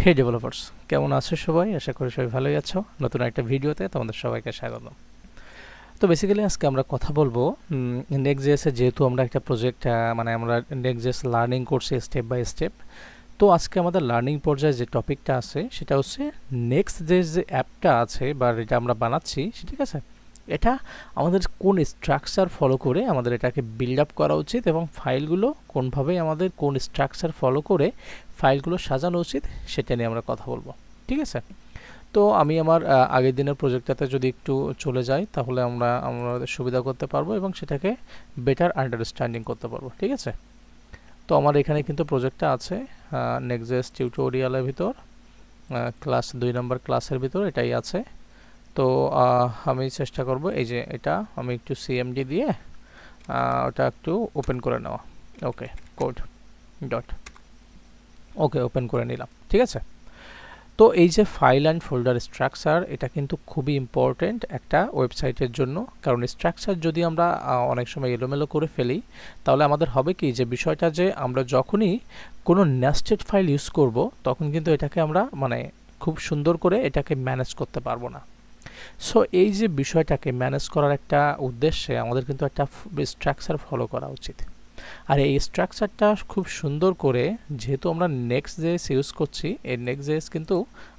হে developers, কেমন আছো সবাই? আশা করি সবাই ভালোই আছো। নতুন একটা ভিডিওতে তোমাদের সবাইকে স্বাগত। তো বেসিক্যালি আজকে আমরা কথা বলবো নেক্সট.জেএস এর, যেহেতু আমরা একটা প্রজেক্ট মানে আমরা নেক্সট.জেএস লার্নিং করছি স্টেপ বাই স্টেপ। তো আজকে আমাদের লার্নিং পর্যায়ে যে টপিকটা আছে সেটা হচ্ছে নেক্সট.জেএস যে অ্যাপটা আছে বা এটা আমরা বানাচ্ছি, ঠিক আছে, এটা আমাদের কোন স্ট্রাকচার ফলো করে আমাদের এটাকে বিল্ড আপ করা উচিত এবং ফাইলগুলো কোনভাবে আমাদের কোন স্ট্রাকচার ফলো করে ফাইলগুলো সাজানো উচিত সেটা নিয়ে আমরা কথা বলবো, ঠিক আছে। তো আমি আমার আগের দিনের প্রজেক্টটাতে যদি একটু চলে যাই তাহলে আমরা আমাদের সুবিধা করতে পারবো এবং সেটাকে বেটার আন্ডারস্ট্যান্ডিং করতে পারবো, ঠিক আছে। তো আমার এখানে কিন্তু প্রজেক্টটা আছে নেক্সট.জেএস টিউটোরিয়ালের ভিতর, ক্লাস 2 নম্বর ক্লাসের ভিতর এটাই আছে। তো আমি চেষ্টা করব এই যে এটা আমি একটু সিএমডি দিয়ে ওটা একটু ওপেন করে নেওয়া। ওকে, কোড ডট ওকে, ওপেন করে নিলাম, ঠিক আছে। তো এই যে ফাইল অ্যান্ড ফোল্ডার স্ট্রাকচার, এটা কিন্তু খুবই ইম্পর্টেন্ট একটা ওয়েবসাইটের জন্য। কারণ স্ট্রাকচার যদি আমরা অনেক সময় এলোমেলো করে ফেলি তাহলে আমাদের হবে কি, যে বিষয়টা যে আমরা যখনই কোনো নেস্টেড ফাইল ইউজ করব তখন কিন্তু এটাকে আমরা মানে খুব সুন্দর করে এটাকে ম্যানেজ করতে পারবো না। সো এই যে বিষয়টাকে ম্যানেজ করার একটা উদ্দেশ্যে আমাদের কিন্তু একটা স্ট্রাকচার ফলো করা উচিত। আর এই স্ট্রাকচারটা খুব সুন্দর করে, যেহেতু আমরা নেক্সট.জেএস ইউজ করছি, এই নেক্সট.জেএস কিন্তু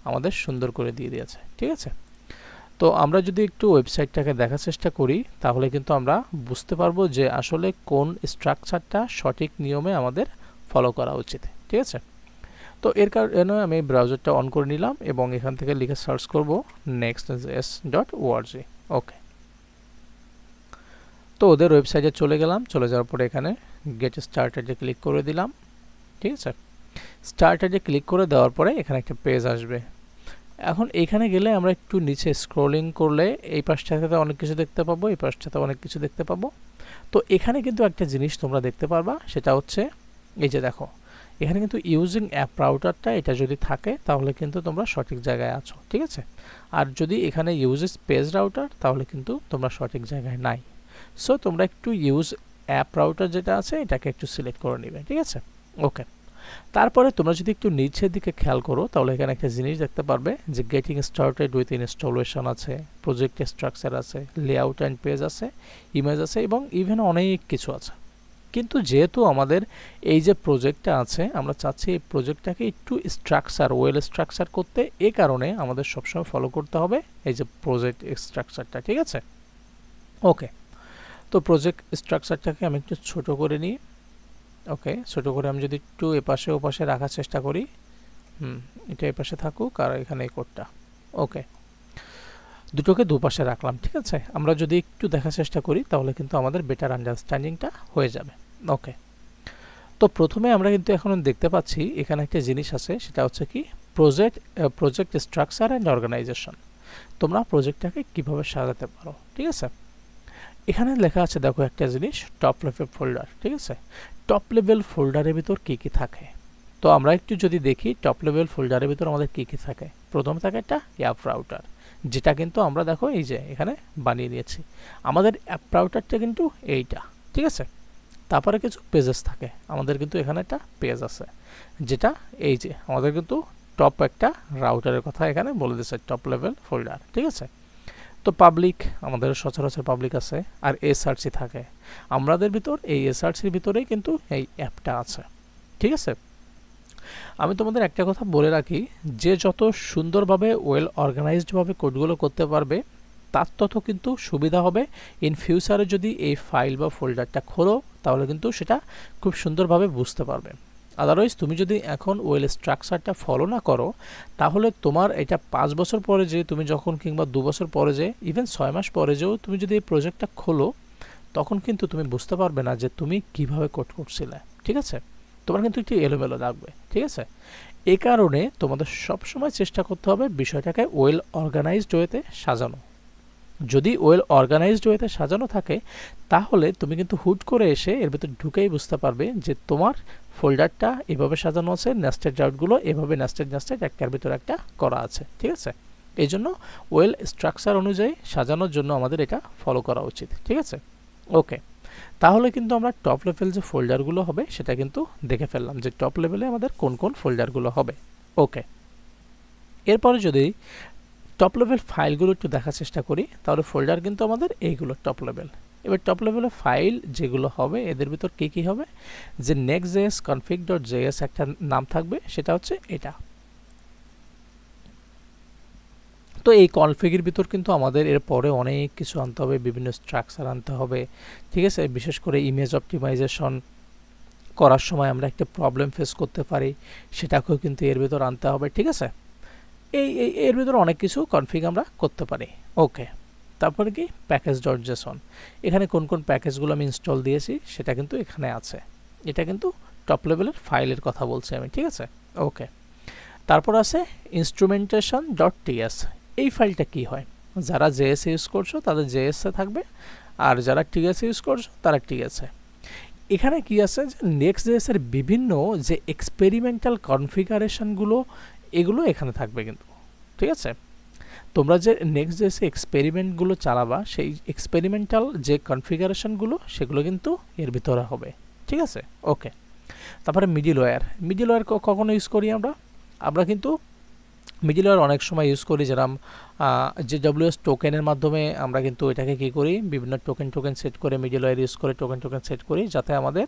আমাদের সুন্দর করে দিয়ে দিয়েছে, ঠিক আছে। তো আমরা যদি একটু ওয়েবসাইটটাকে দেখার চেষ্টা করি তাহলে কিন্তু আমরা বুঝতে পারবো যে আসলে কোন স্ট্রাকচারটা সঠিক নিয়মে আমাদের ফলো করা উচিত, ঠিক আছে। তো এর কারণে আমি ব্রাউজারটা অন করে নিলাম এবং এখান থেকে লিখে সার্চ করব next.js.org। ওকে, তো ওদের ওয়েবসাইটে চলে গেলাম। চলে যাওয়ার পরে এখানে গেট স্টার্টেডে ক্লিক করে দিলাম, ঠিক আছে। স্টার্টেডে ক্লিক করে দেওয়ার পরে এখানে একটা পেজ আসবে। এখন এখানে গেলে আমরা একটু নিচে স্ক্রলিং করলে এই পাশটাতে অনেক কিছু দেখতে পাবো, এই পাশটাতে অনেক কিছু দেখতে পাবো। তো এখানে কিন্তু একটা জিনিস তোমরা দেখতে পারবা, সেটা হচ্ছে এই যে দেখো, এখানে কিন্তু ইউজিং অ্যাপ রাউটারটা এটা যদি থাকে তাহলে কিন্তু তোমরা সঠিক জায়গায় আছো, ঠিক আছে। আর যদি এখানে ইউজেস পেজ রাউটার তাহলে কিন্তু তোমরা সঠিক জায়গায় নাই। সো তোমরা একটু ইউজ অ্যাপ রাউটার যেটা আছে এটাকে একটু সিলেক্ট করে নেবে, ঠিক আছে। ওকে, তারপরে তোমরা যদি একটু নিচের দিকে খেয়াল করো তাহলে এখানে একটা জিনিস দেখতে পারবে যে গেটিং স্টার্টেড উইথ ইনস্টলেশন আছে, প্রজেক্ট স্ট্রাকচার আছে, লেআউট অ্যান্ড পেজ আছে, ইমেজ আছে এবং ইভেন অনেক কিছু আছে। কিন্তু যেহেতু আমাদের এই যে প্রজেক্টটা আছে আমরা চাচ্ছি এই প্রজেক্টটাকে একটু স্ট্রাকচার ওয়েল স্ট্রাকচার করতে, এই কারণে আমাদের সবসময় ফলো করতে হবে এই যে প্রজেক্ট স্ট্রাকচারটা, ঠিক আছে। ওকে, তো প্রজেক্ট স্ট্রাকচারটাকে আমি একটু ছোট করে নিই। ওকে, ছোট করে আমি যদি একটু এপাশে ওপাশে রাখার চেষ্টা করি, এটা এপাশে থাকুক আর এখানে এই কোডটা। ওকে, দুটোকে দুপাশে রাখলাম, ঠিক আছে। আমরা যদি একটু দেখার চেষ্টা করি তাহলে কিন্তু আমাদের বেটার আন্ডারস্ট্যান্ডিংটা হয়ে যাবে। ওকে, তো প্রথমে আমরা কিন্তু এখন দেখতে পাচ্ছি এখানে একটা জিনিস আছে, সেটা হচ্ছে কি প্রজেক্ট স্ট্রাকচার অ্যান্ড অর্গানাইজেশন। তোমরা প্রজেক্টটাকে কিভাবে সাজাতে পারো, ঠিক আছে। এখানে লেখা আছে দেখো একটা জিনিস, টপ লেভেল ফোল্ডার, ঠিক আছে। টপ লেভেল ফোল্ডারের ভিতর কি কি থাকে, তো আমরা একটু যদি দেখি টপ লেভেল ফোল্ডারের ভিতর আমাদের কি কি থাকে। প্রথমে থাকে একটা অ্যাপ রাউটার, যেটা কিন্তু আমরা দেখো এই যে এখানে বানিয়ে নিয়েছি। আমাদের অ্যাপ রাউটারটা কিন্তু এইটা, ঠিক আছে। তারপরে কিছু পেজেস থাকে, আমাদের কিন্তু এখানে একটা পেজ আছে যেটা এই যে আমাদের কিন্তু টপ একটা রাউটারের কথা এখানে বলে দিচ্ছে, টপ লেভেল ফোল্ডার, ঠিক আছে। তো পাবলিক, আমাদের সচরাচর পাবলিক আছে, আর এসআরসি থাকে। আমাদের ভিতর এই এসআরসির ভিতরেই কিন্তু এই অ্যাপটা আছে, ঠিক আছে। আমি তোমাদের একটা কথা বলে রাখি, যে যত সুন্দরভাবে ওয়েল অর্গানাইজডভাবে কোডগুলো করতে পারবে তার তত কিন্তু সুবিধা হবে। ইন ফিউচারে যদি এই ফাইল বা ফোল্ডারটা খোলো তাহলে কিন্তু সেটা খুব সুন্দরভাবে বুঝতে পারবে। আদারওয়াইজ তুমি যদি এখন ওয়েল স্ট্রাকচারটা ফলো না করো তাহলে তোমার এটা 5 বছর পরে যে তুমি যখন, কিংবা 2 বছর পরে যে, ইভেন 6 মাস পরে যেও তুমি যদি এই প্রজেক্টটা খোলো তখন কিন্তু তুমি বুঝতে পারবে না যে তুমি কিভাবে কোড করছিলে, ঠিক আছে। তোমার কিন্তু একটু এলোমেলো লাগবে, ঠিক আছে। এ কারণে তোমাদের সবসময় চেষ্টা করতে হবে বিষয়টাকে ওয়েল অর্গানাইজড ওয়েতে সাজানো। যদি ওয়েল অর্গানাইজড ওয়েতে সাজানো থাকে তাহলে তুমি কিন্তু হুট করে এসে এর ভিতর ঢুকেই বুঝতে পারবে যে তোমার ফোল্ডারটা এভাবে সাজানো আছে, নেস্টেড রাউটগুলো এভাবে নেস্টেড একটার ভিতর একটা করা আছে, ঠিক আছে। এই জন্য ওয়েল স্ট্রাকচার অনুযায়ী সাজানোর জন্য আমাদের এটা ফলো করা উচিত, ঠিক আছে। ওকে, তাহলে কিন্তু আমরা টপ লেভেল যে ফোল্ডারগুলো হবে সেটা কিন্তু দেখে ফেললাম যে টপ লেভেলে আমাদের কোন কোন ফোল্ডারগুলো হবে। ওকে, এরপরে যদি টপ লেভেল ফাইলগুলো একটু দেখার চেষ্টা করি, তাহলে ফোল্ডার কিন্তু আমাদের এইগুলো টপ লেভেল। এবার টপ লেভেলের ফাইল যেগুলো হবে এদের ভিতর কী কী হবে, যে next.js config.js একটা নাম থাকবে, সেটা হচ্ছে এটা। তো এই কনফিগের ভিতর কিন্তু আমাদের এর পরে অনেক কিছু আনতে হবে, বিভিন্ন স্ট্রাকচার আনতে হবে, ঠিক আছে। বিশেষ করে ইমেজ অপটিমাইজেশন করার সময় আমরা একটা প্রবলেম ফেস করতে পারি, সেটাকেও কিন্তু এর ভিতর আনতে হবে, ঠিক আছে। এর ভিতর অনেক কিছু কনফিগ আমরা করতে পারি। ওকে, তারপরে কি প্যাকেজ.json, এখানে কোন কোন প্যাকেজগুলো আমি ইনস্টল দিয়েছি সেটা কিন্তু এখানে আছে। এটা কিন্তু টপ লেভেলের ফাইলের কথা বলছি আমি, ঠিক আছে। ওকে, তারপর আছে instrumentation.ts। এই ফাইলটা কি হয়, যারা জেএস ইউজ করছো তাদের জেএস এ থাকবে, আর যারা টিএস ইউজ করছো তারা টিএস এ। এখানে কি আছে যে নেক্সট.js এর বিভিন্ন যে এক্সপেরিমেন্টাল কনফিগারেশনগুলো এগুলো এখানে থাকবে কিন্তু, ঠিক আছে। তোমরা যে নেক্সট.js এ এক্সপেরিমেন্টগুলো চালাবা সেই এক্সপেরিমেন্টাল যে কনফিগারেশনগুলো সেগুলো কিন্তু এর ভিতরে হবে, ঠিক আছে। ওকে, তারপরে মিডলওয়্যার কখনো ইউজ করি আমরা কিন্তু মিডলওয়্যার অনেক সময় ইউজ করি, যেরকম যে ডব্লিউএস টোকেনের মাধ্যমে আমরা কিন্তু এটাকে কী করি, বিভিন্ন টোকেন সেট করে মিডলওয়্যার ইউজ করে টোকেন সেট করি, যাতে আমাদের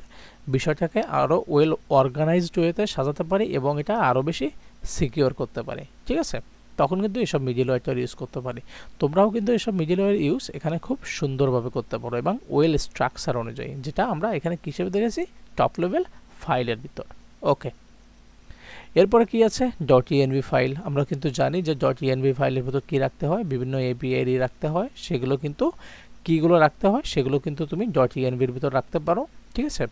বিষয়টাকে আরও ওয়েল অর্গানাইজড ওয়েতে সাজাতে পারি এবং এটা আরও বেশি সিকিওর করতে পারি, ঠিক আছে। তখন কিন্তু এসব মিডলওয়্যারটা ইউজ করতে পারি। তোমরাও কিন্তু এসব মিডলওয়্যার ইউজ এখানে খুব সুন্দরভাবে করতে পারো এবং ওয়েল স্ট্রাকচার অনুযায়ী, যেটা আমরা এখানে কিসেবে দেখেছি, টপ লেভেল ফাইলের ভিতর। ওকে, এরপরে কি আছে, .env ফাইল। আমরা কিন্তু জানি যে .env ফাইলের ভিতর কী রাখতে হয়, বিভিন্ন এপিআই রাখতে হয়, সেগুলো কিন্তু কীগুলো রাখতে হয় সেগুলো কিন্তু তুমি .envর ভিতর রাখতে পারো, ঠিক আছে।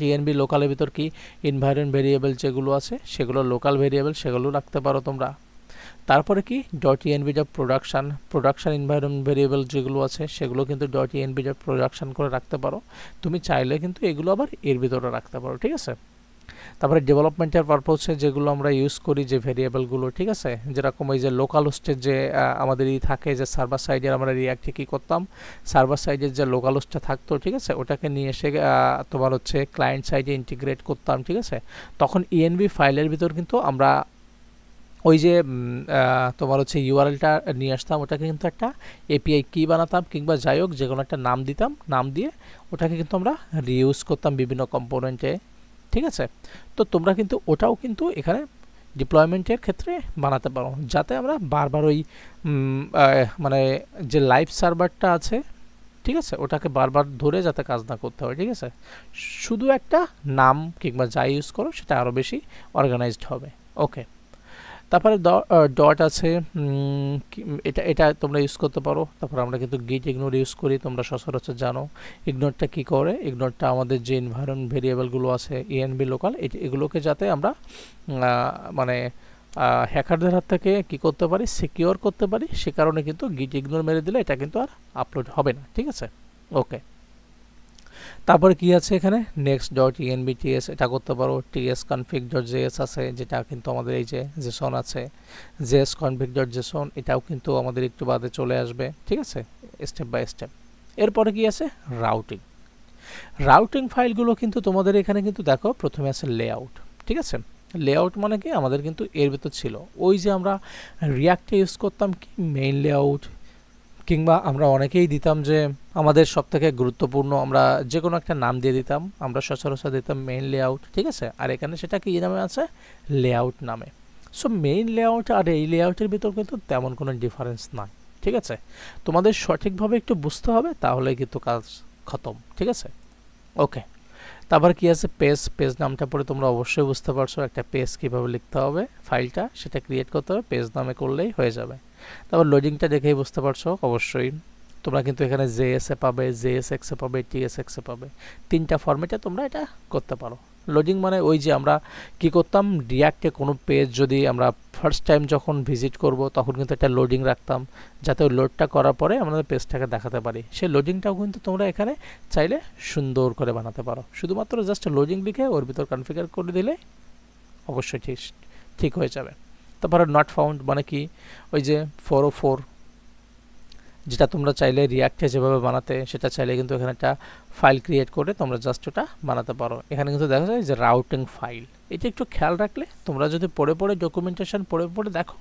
.env লোকালের ভিতর কি এনভায়রনমেন্ট ভেরিয়েবল যেগুলো আছে সেগুলো লোকাল ভেরিয়েবল, সেগুলো রাখতে পারো তোমরা। তারপরে কি প্রোডাকশন এনভায়রনমেন্ট ভেরিয়েবল যেগুলো আছে সেগুলো কিন্তু .env করে রাখতে পারো। তুমি চাইলে কিন্তু এগুলো আবার এর ভিতরে রাখতে পারো, ঠিক আছে। তারপরে ডেভেলপমেন্টের পারপোজে যেগুলো আমরা ইউজ করি যে ভেরিয়েবলগুলো, ঠিক আছে, যেরকম ওই যে লোকাল হোস্টের যে আমাদের থাকে যে সার্ভার সাইডের আমরা রিয়াক্টে কী করতাম, সার্ভার সাইডের যে লোকাল হোস্টটা থাকতো, ঠিক আছে, ওটাকে নিয়ে এসে তোমার হচ্ছে ক্লায়েন্ট সাইডে ইন্টিগ্রেট করতাম, ঠিক আছে। তখন env ফাইলের ভিতর কিন্তু আমরা ওই যে তোমার হচ্ছে ইউআরএলটা নিয়ে আসতাম, ওটাকে কিন্তু একটা এপিআই কি বানাতাম কিংবা যাই হোক যে কোনো একটা নাম দিতাম, নাম দিয়ে ওটাকে কিন্তু আমরা রিইউজ করতাম বিভিন্ন কম্পোনেন্টে, ঠিক আছে। তো তোমরা কিন্তু ওটাও কিন্তু এখানে ডিপ্লয়মেন্টের ক্ষেত্রে বানাতে পারো, যাতে আমরা বারবার ওই মানে যে লাইভ সার্ভারটা আছে, ঠিক আছে, ওটাকে বারবার ধরে যাতে কাজ না করতে হয়, ঠিক আছে। শুধু একটা নাম কিংবা যাই ইউজ করো সেটা আরও বেশি অর্গানাইজড হবে। ওকে, তারপরে ডট আছে, এটা তোমরা ইউজ করতে পারো। তারপর আমরা কিন্তু গিট ইগনোর ইউজ করি, তোমরা সচরাচর জানো। ইগনোরটা কি করে, ইগনোরটা আমাদের যে এনভায়রনমেন্ট ভেরিয়েবলগুলো আছে env লোকাল, এগুলোকে যাতে আমরা মানে হ্যাকারদের হাত থেকে কি করতে পারি, সিকিওর করতে পারি, সে কারণে কিন্তু গিট ইগনোর মেরে দিলে এটা কিন্তু আর আপলোড হবে না, ঠিক আছে। ওকে, তারপরে কি আছে এখানে, next.env.ts এটা করতে পারো। tsconfig.js আছে, যেটা কিন্তু আমাদের এই যে জেসন আছে, jsconfig.json এটাও কিন্তু আমাদের একটু বাদে চলে আসবে, ঠিক আছে, স্টেপ বাই স্টেপ। এরপরে কি আছে, রাউটিং ফাইলগুলো কিন্তু তোমাদের এখানে কিন্তু দেখো, প্রথমে আছে লেআউট, ঠিক আছে। লেআউট মানে কি, আমাদের কিন্তু এর ভিতর ছিল ওই যে আমরা রিয়াক্টে ইউজ করতাম কি মেইন লেআউট, কিংবা আমরা অনেকেই দিতাম যে আমাদের সবথেকে গুরুত্বপূর্ণ আমরা যে কোনো একটা নাম দিয়ে দিতাম, আমরা সচরাচর দিতাম মেইন লেআউট, ঠিক আছে। আর এখানে সেটা কি নামে আছে, লেআউট নামে। সো মেইন লেআউট আর এই লেআউটের ভিতর কিন্তু তেমন কোনো ডিফারেন্স নাই, ঠিক আছে। তোমাদের সঠিকভাবে একটু বুঝতে হবে, তাহলে কিন্তু কাজ খতম, ঠিক আছে। ওকে, তারপর কি আছে, পেজ নামটা পরে তোমরা অবশ্যই বুঝতে পারছো একটা পেজ কীভাবে লিখতে হবে, ফাইলটা সেটা ক্রিয়েট করতে হবে, পেজ নামে করলেই হয়ে যাবে। তারপর লোডিংটা দেখেই বুঝতে পারছো অবশ্যই, তোমরা কিন্তু এখানে JS এ পাবে, JSX এ পাবে, TSX এ পাবে, তিনটা ফরম্যাটে তোমরা এটা করতে পারো। লোডিং মানে ওই যে আমরা কি করতাম, রিয়াক্টে কোনো পেজ যদি আমরা ফার্স্ট টাইম যখন ভিজিট করব তখন কিন্তু একটা লোডিং রাখতাম, যাতে ওই লোডটা করার পরে আমাদের পেজটাকে দেখাতে পারি। সেই লোডিংটাও কিন্তু তোমরা এখানে চাইলে সুন্দর করে বানাতে পারো, শুধুমাত্র জাস্ট লোডিং লিখে ওর ভিতর কনফিগার করে দিলে অবশ্যই ঠিক হয়ে যাবে। তারপরে নট ফাউন্ড মানে কি, ওই যে 404 যেটা তোমরা চাইলে রিয়াক্টে যেভাবে বানাতে সেটা চাইলে কিন্তু এখানে একটা ফাইল ক্রিয়েট করে তোমরা জাস্ট ওটা বানাতে পারো। এখানে কিন্তু দেখা যায় যে রাউটিং ফাইল, এটা একটু খেয়াল রাখলে তোমরা যদি পড়ে পড়ে ডকুমেন্টেশন পড়ে পড়ে দেখো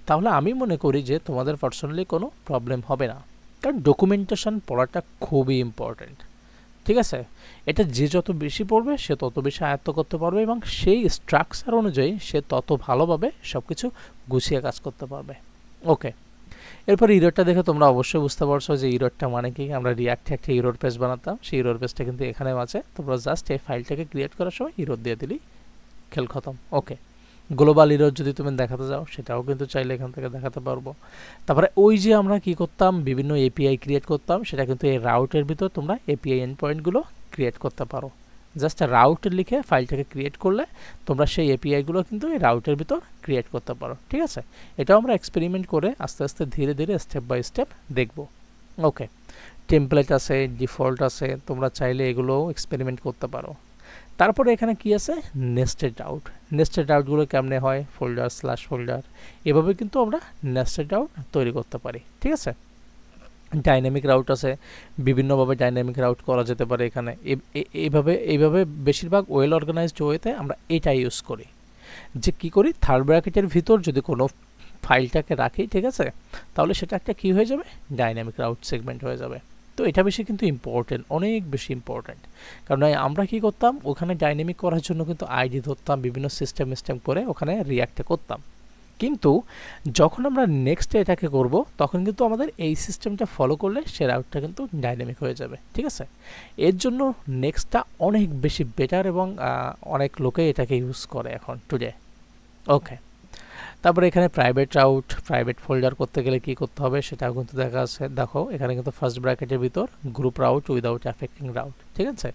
তাহলে আমি মনে করি যে তোমাদের পার্সোনালি কোনো প্রবলেম হবে না, কারণ ডকুমেন্টেশন পড়াটা খুবই ইম্পর্ট্যান্ট। ঠিক আছে, এটা যে যত বেশি পড়বে সে তত বেশি আয়ত্ত করতে পারবে এবং সেই স্ট্রাকচার অনুযায়ী সে তত ভালোভাবে সব কিছু গুছিয়ে কাজ করতে পারবে। ওকে, এরপর ইরোরটা দেখে তোমরা অবশ্যই বুঝতে পারছো যে ইরোরটা মানে কি। আমরা রিয়াক্টে একটা ইরোর পেজ বানাতাম, সেই ইরোর পেজটা কিন্তু এখানেও আছে। তোমরা জাস্ট এই ফাইলটাকে ক্রিয়েট করার সময় ইরোর দিয়ে দিলেই খেল খতম। ওকে, গ্লোবাল ইরোর যদি তুমি দেখাতে যাও সেটাও কিন্তু চাইলে এখান থেকে দেখাতে পারবো। তারপরে ওই যে আমরা কি করতাম, বিভিন্ন এপিআই ক্রিয়েট করতাম, সেটা কিন্তু এই রাউটের ভিতর তোমরা এপিআই এন্ড পয়েন্টগুলো ক্রিয়েট করতে পারো। জাস্ট রাউট লিখে ফাইলটাকে ক্রিয়েট করলে তোমরা সেই এপিআইগুলো কিন্তু এই রাউটের ভিতর ক্রিয়েট করতে পারো। ঠিক আছে, এটাও আমরা এক্সপেরিমেন্ট করে আস্তে আস্তে ধীরে ধীরে স্টেপ বাই স্টেপ দেখব। ওকে, টেমপ্লেট আছে, ডিফল্ট আছে, তোমরা চাইলে এগুলোও এক্সপেরিমেন্ট করতে পারো। তারপরে এখানে কি আছে, নেস্টেড আউট। নেস্টেড আউটগুলো কেমনে হয়, ফোল্ডার স্ল্যাশ ফোল্ডার, এভাবে কিন্তু আমরা নেস্টেড আউট তৈরি করতে পারি। ঠিক আছে, ডাইনামিক রাউট আছে, বিভিন্নভাবে ডাইনামিক রাউট করা যেতে পারে। এখানে এইভাবে বেশিরভাগ ওয়েল অর্গানাইজড ওয়েতে আমরা এটা ইউজ করি, যে কি করি থার্ড ব্র্যাকেটের ভিতর যদি কোনো ফাইলটাকে রাখি, ঠিক আছে, তাহলে সেটা একটা কি হয়ে যাবে, ডাইনামিক রাউট সেগমেন্ট হয়ে যাবে। তো এটা বেশি কিন্তু ইম্পর্টেন্ট, অনেক বেশি ইম্পর্টেন্ট, কারণ আমরা কি করতাম ওখানে ডাইনামিক করার জন্য কিন্তু আইডি ধরতাম, বিভিন্ন সিস্টেম করে ওখানে রিয়াক্টে করতাম। কিন্তু যখন আমরা নেক্সটে এটাকে করব তখন কিন্তু আমাদের এই সিস্টেমটা ফলো করলে সে রাউটটা কিন্তু ডাইনামিক হয়ে যাবে। ঠিক আছে, এর জন্য নেক্সটটা অনেক বেশি বেটার এবং অনেক লোকে এটাকে ইউজ করে এখন টুডে। ওকে, তারপরে এখানে প্রাইভেট রাউট, প্রাইভেট ফোল্ডার করতে গেলে কি করতে হবে সেটাও কিন্তু দেখা আছে। দেখো এখানে কিন্তু ফার্স্ট ব্র্যাকেটের ভিতর group route without affecting route. ঠিক আছে,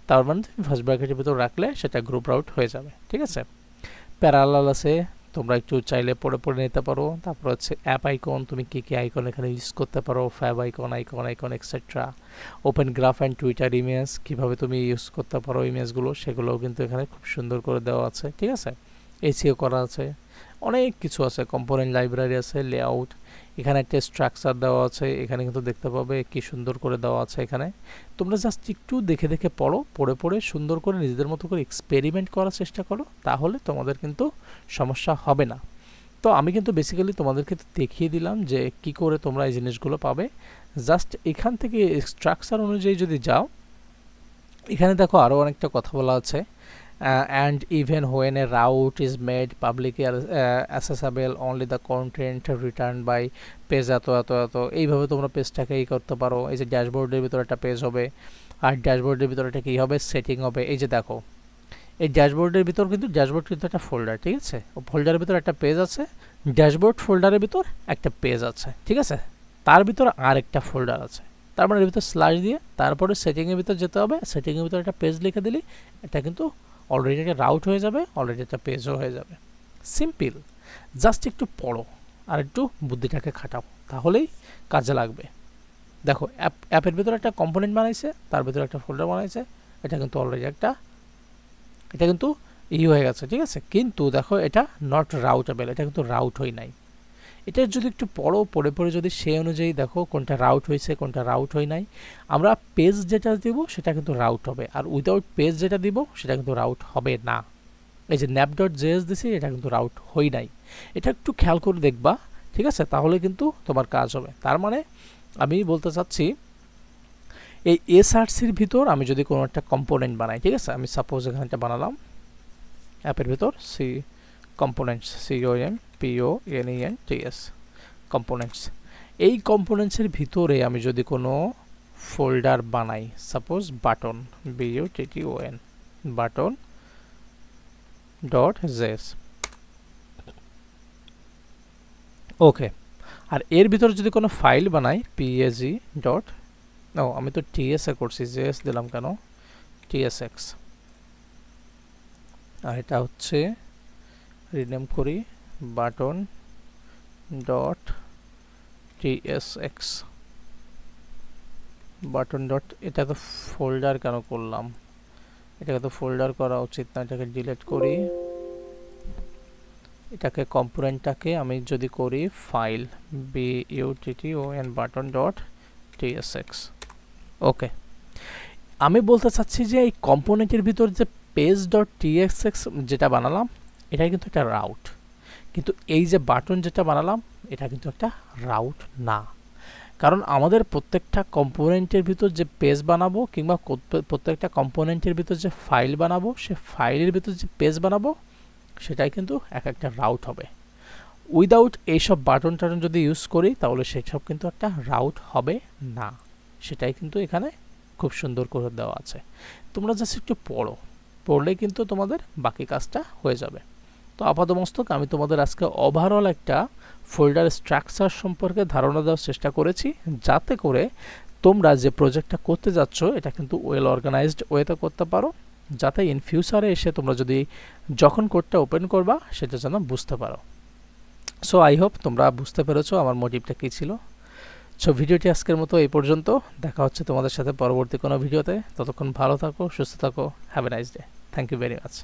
তার মানে ফার্স্ট ব্র্যাকেটের ভিতর রাখলে সেটা গ্রুপ রাউট হয়ে যাবে। ঠিক আছে, প্যারালাল আছে, তোমরা একটু চাইলে পড়ে নিতে পারো। তারপর হচ্ছে অ্যাপ আইকন, তুমি কি কি আইকন এখানে ইউজ করতে পারো, fab icon etcetera. Open graph and Twitter image, কীভাবে তুমি ইউজ করতে পারো ইমেজগুলো, সেগুলোও কিন্তু এখানে খুব সুন্দর করে দেওয়া আছে। ঠিক আছে, এসিও করা আছে, অনেক কিছু আছে, কম্পোনেন্ট লাইব্রেরি আছে, লেআউট, এখানে একটা স্ট্রাকচার দেওয়া আছে, এখানে কিন্তু দেখতে পাবে কি সুন্দর করে দেওয়া আছে। এখানে তোমরা জাস্ট একটু দেখে দেখে পড়ে সুন্দর করে নিজেদের মতো করে এক্সপেরিমেন্ট করার চেষ্টা করো, তাহলে তোমাদের কিন্তু সমস্যা হবে না। তো আমি কিন্তু বেসিক্যালি তোমাদেরকে দেখিয়ে দিলাম যে কি করে তোমরা এই জিনিসগুলো পাবে। জাস্ট এখান থেকে স্ট্রাকচার অনুযায়ী যদি যাও, এখানে দেখো আরও অনেকটা কথা বলা আছে। And even when a route is made publicly accessible, only the content returned by page এত এইভাবে তোমরা পেজটাকে করতে পারো। এই যে ড্যাশবোর্ডের ভিতরে একটা পেজ হবে, আর ড্যাশবোর্ডের ভিতরে একটা কী হবে, সেটিং হবে। এই যে দেখো এই ড্যাশবোর্ডের ভিতর কিন্তু ড্যাশবোর্ড কিন্তু একটা ফোল্ডার। ঠিক আছে, ও ফোল্ডারের ভিতর একটা পেজ আছে, ড্যাশবোর্ড ফোল্ডারের ভিতর একটা পেজ আছে। ঠিক আছে, তার ভিতর আর একটা ফোল্ডার আছে, তার মানে এর ভিতর স্ল্যাশ দিয়ে তারপরে সেটিংয়ের ভিতর যেতে হবে, সেটিংয়ের ভিতর একটা পেজ লিখে দিলি এটা কিন্তু অলরেডি একটা রাউট হয়ে যাবে, অলরেডি একটা পেজও হয়ে যাবে। সিম্পল, জাস্ট একটু পড়ো আর একটু বুদ্ধিটাকে খাটাও, তাহলেই কাজে লাগবে। দেখো অ্যাপের ভিতরে একটা কম্পোনেন্ট বানাইছে, তার ভিতরে একটা ফোল্ডার বানাইছে, এটা কিন্তু অলরেডি এটা কিন্তু হয়ে গেছে। ঠিক আছে, কিন্তু দেখো এটা নট রাউটেবল, এটা কিন্তু রাউট হয় নাই। এটা যদি একটু পড়ে যদি সেই অনুযায়ী দেখো কোনটা রাউট হয়েছে কোনটা রাউট হয় নাই, আমরা পেজ যেটা দিব সেটা কিন্তু রাউট হবে, আর উইদাউট পেজ যেটা দিব সেটা কিন্তু রাউট হবে না। এই যে nap.js দিছি এটা কিন্তু রাউট হয় নাই, এটা একটু খেয়াল করে দেখবা। ঠিক আছে, তাহলে কিন্তু তোমার কাজ হবে। তার মানে আমি বলতে চাচ্ছি এই এসআরসির ভিতর আমি যদি কোনো একটা কম্পোনেন্ট বানাই, ঠিক আছে, আমি সাপোজ এখানে একটা বানালাম অ্যাপের ভিতর সি কম্পোনেন্টস, COMPONENTS কম্পোনেন্টস। এই কম্পোনেন্টসের ভিতরে আমি যদি কোনো ফোল্ডার বানাই, suppose button BUTTON button .js। ওকে, আর এর ভিতরে যদি কোনো ফাইল বানাই PAG আমি তো TS এ করছি, JS দিলাম কেন, TSX, আর এটা হচ্ছে রিনেম করি বাটন .tsx বাটন এটা তো ফোল্ডার কেন করলাম, এটাকে তো ফোল্ডার করা উচিত না, এটাকে ডিলিট করি, এটাকে কম্পোনেন্টটাকে আমি যদি করি file button button dot tsx, ওকে। আমি বলতে চাচ্ছি যে এই কম্পোনেন্টের ভিতর যে পেজ ডট tsx যেটা বানালাম এটা কিন্তু একটা রাউট, কিন্তু এই যে বাটন যেটা বানালাম এটা কিন্তু একটা রাউট না। কারণ আমাদের প্রত্যেকটা কম্পোনেন্টের ভিতর যে পেজ বানাবো কিংবা প্রত্যেকটা কম্পোনেন্টের ভিতর যে ফাইল বানাবো সে ফাইলের ভিতর যে পেজ বানাবো সেটাই কিন্তু এক একটা রাউট হবে। উইদাউট এইসব বাটন টাটন যদি ইউজ করি তাহলে সেসব কিন্তু একটা রাউট হবে না। সেটাই কিন্তু এখানে খুব সুন্দর করে দেওয়া আছে। তোমরা জাস্ট একটু পড়লে কিন্তু তোমাদের বাকি কাজটা হয়ে যাবে। তো আপাতমস্তক আমি তোমাদের আজকে ওভারঅল একটা ফোল্ডার স্ট্রাকচার সম্পর্কে ধারণা দেওয়ার চেষ্টা করেছি, যাতে করে তোমরা যে প্রজেক্টটা করতে যাচ্ছ এটা কিন্তু ওয়েল অর্গানাইজড ওয়েতে করতে পারো, যাতে ইন ফিউচারে এসে তোমরা যদি যখন কোডটা ওপেন করবা সেটা যেন বুঝতে পারো। সো আই হোপ তোমরা বুঝতে পেরেছো আমার মোটিভটা কী ছিল। সো ভিডিওটি আজকের মতো এই পর্যন্ত, দেখা হচ্ছে তোমাদের সাথে পরবর্তী কোনো ভিডিওতে। ততক্ষণ ভালো থাকো, সুস্থ থাকো, have a nice day. Thank you very much.